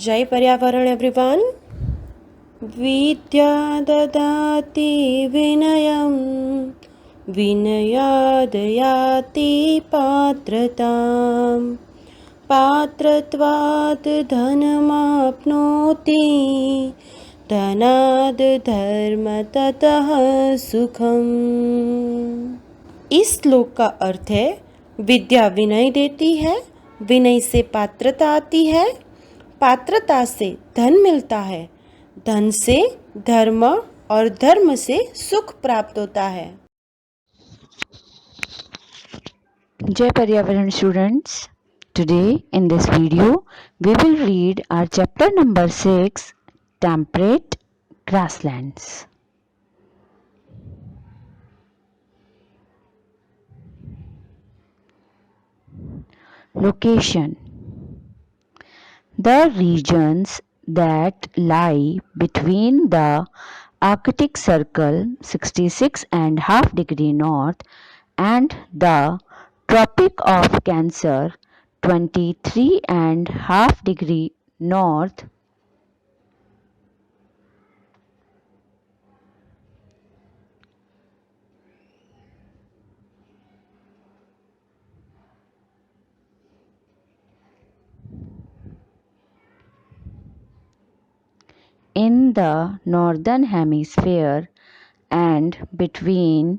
जय पर्यावरण एवरीवन। विद्या ददाति विनयं विनयाद् याति पात्रतां पात्रत्वात् धनमाप्नोति धनाद् धर्म ततः सुखम। इस श्लोक का अर्थ है विद्या विनय देती है, विनय से पात्रता आती है, पात्रता से धन मिलता है, धन से धर्म और धर्म से सुख प्राप्त होता है। Jai Paryavaran students, today in this video we will read our chapter number 6, Temperate Grasslands. Location: the regions that lie between the Arctic Circle 66.5° north and the Tropic of Cancer 23.5° north in the northern hemisphere and between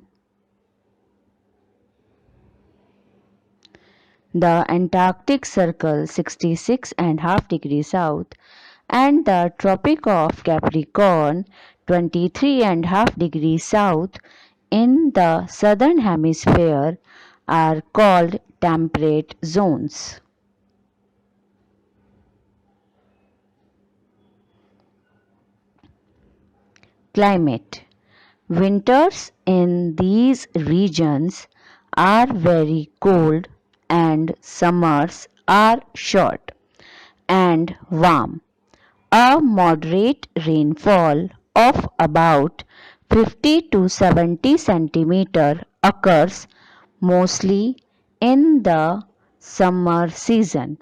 the Antarctic Circle 66.5° south and the Tropic of Capricorn 23.5° south in the southern hemisphere are called temperate zones. Climate: winters in these regions are very cold and summers are short and warm. A moderate rainfall of about 50 to 70 centimeter occurs mostly in the summer season.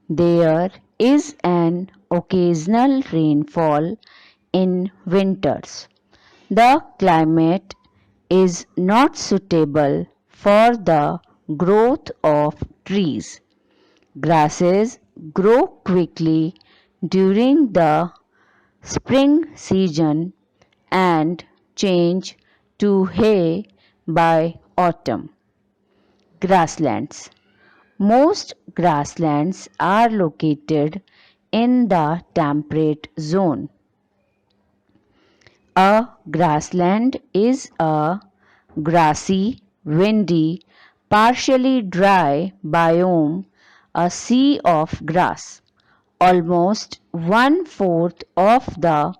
There is an occasional rainfall in winters. The climate is not suitable for the growth of trees. Grasses grow quickly during the spring season and change to hay by autumn. Grasslands: most grasslands are located in the temperate zone. A grassland is a grassy, windy, partially dry biome, a sea of grass. Almost 1/4 of the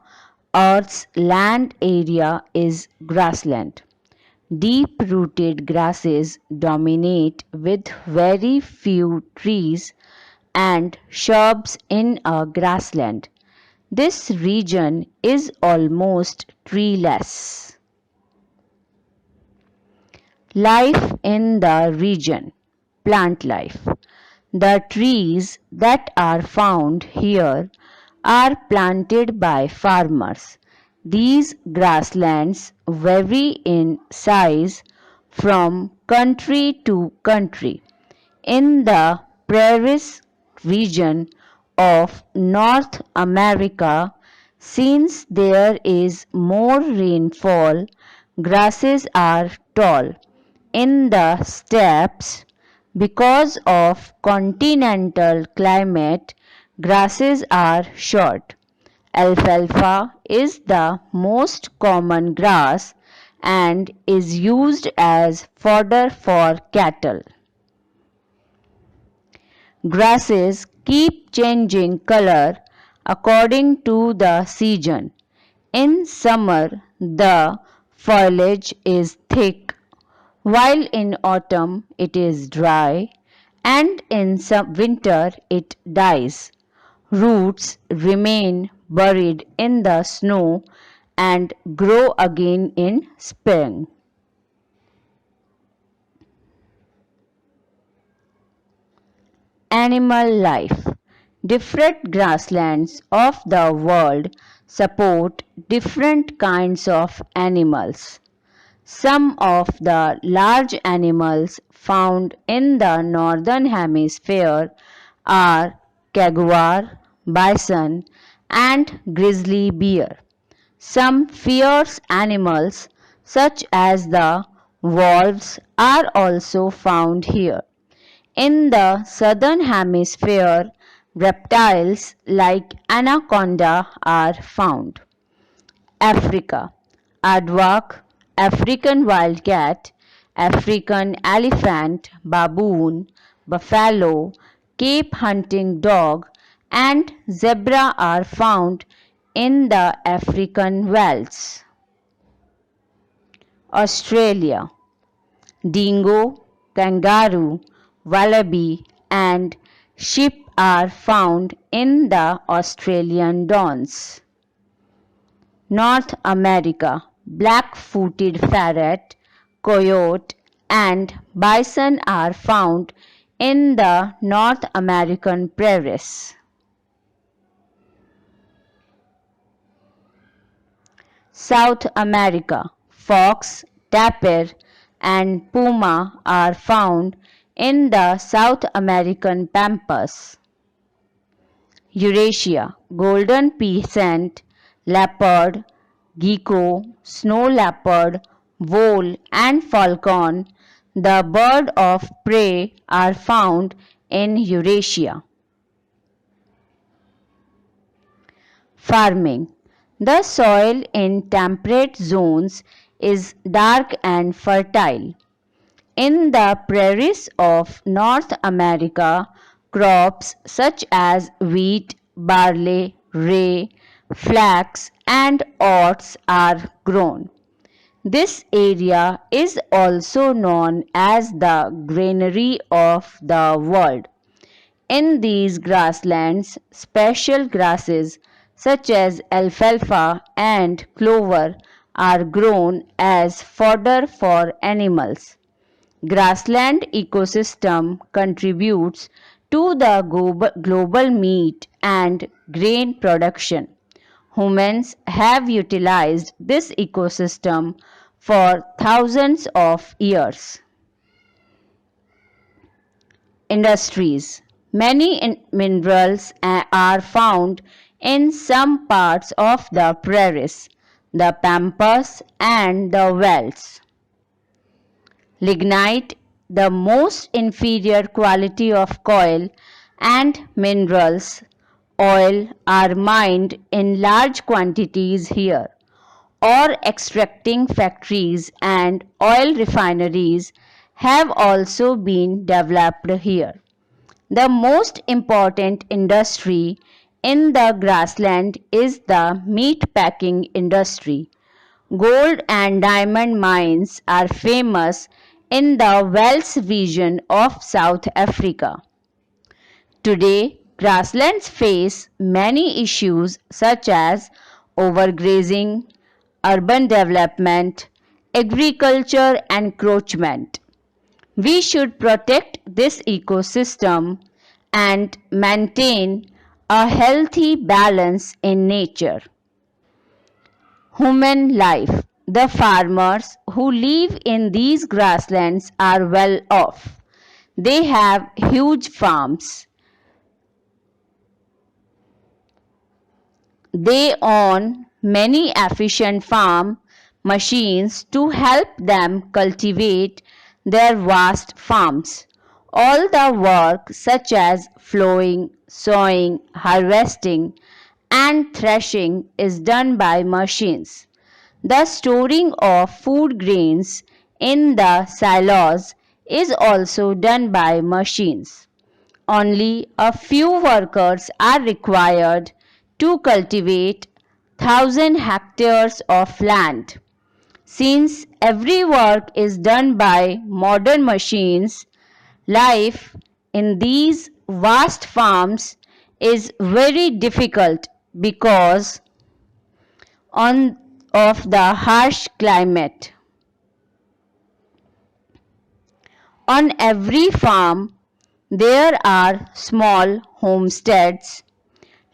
Earth's land area is grassland. Deep-rooted grasses dominate with very few trees and shrubs in a grassland. This region is almost treeless. Life in the region: plant life. The trees that are found here are planted by farmers. These grasslands vary in size from country to country. In the prairies region of North America, since there is more rainfall, grasses are tall. In the steppes, because of continental climate, grasses are short. Alfalfa is the most common grass and is used as fodder for cattle. Grasses keep changing color according to the season. In summer, the foliage is thick, while in autumn it is dry, and in winter it dies. Roots remain buried in the snow and grow again in spring. Animal life. different grasslands of the world support different kinds of animals. Some of the large animals found in the northern hemisphere are jaguar, bison, and grizzly bear. Some fierce animals, such as the wolves, are also found here. In the southern hemisphere, reptiles like anaconda are found. Africa: aardvark, African wildcat, African elephant, baboon, buffalo, Cape hunting dog, and zebra are found in the African wilds. Australia: dingo, kangaroo, wallaby, and sheep are found in the Australian downs. North America: black-footed ferret, coyote, and bison are found in the North American prairies. South America: fox, tapir, and puma are found in the South American pampas. Eurasia: golden pheasant, leopard, gecko, snow leopard, vole, and falcon, the bird of prey, are found in Eurasia. Farming: the soil in temperate zones is dark and fertile. In the prairies of North America, crops such as wheat, barley, rye, flax, and oats are grown. This area is also known as the granary of the world. In these grasslands, special grasses such as alfalfa and clover are grown as fodder for animals. Grassland ecosystem contributes to the global meat and grain production. Humans have utilized this ecosystem for thousands of years. Industries: many minerals are found in some parts of the prairies, the pampas, and the velds. Lignite, the most inferior quality of coal, and minerals, oil, are mined in large quantities here. Ore extracting factories and oil refineries have also been developed here. The most important industry in the grassland is the meat packing industry. Gold and diamond mines are famous in the Wales region of South Africa. Today, grasslands face many issues such as overgrazing, urban development, agriculture encroachment. We should protect this ecosystem and maintain a healthy balance in nature. Human life: the farmers who live in these grasslands are well off. They have huge farms. They own many efficient farm machines to help them cultivate their vast farms. All the work such as plowing, sowing, harvesting, and threshing is done by machines. The storing of food grains in the silos is also done by machines. Only a few workers are required to cultivate 1,000 hectares of land. Since every work is done by modern machines, life in these vast farms is very difficult because of the harsh climate. On every farm, there are small homesteads.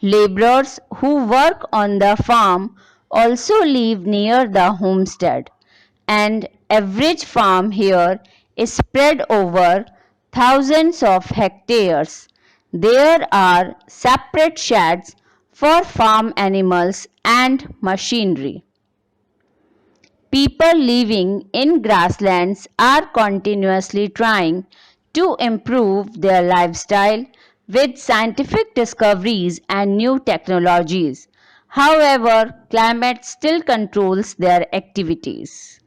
Laborers who work on the farm also live near the homestead, and average farm here is spread over thousands of hectares. There are separate sheds for farm animals and machinery. People living in grasslands are continuously trying to improve their lifestyle with scientific discoveries and new technologies. However, climate still controls their activities.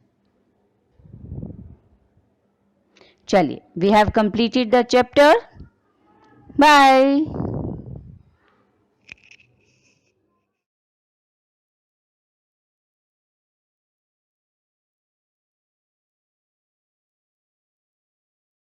चलिए, we have completed the chapter. Bye.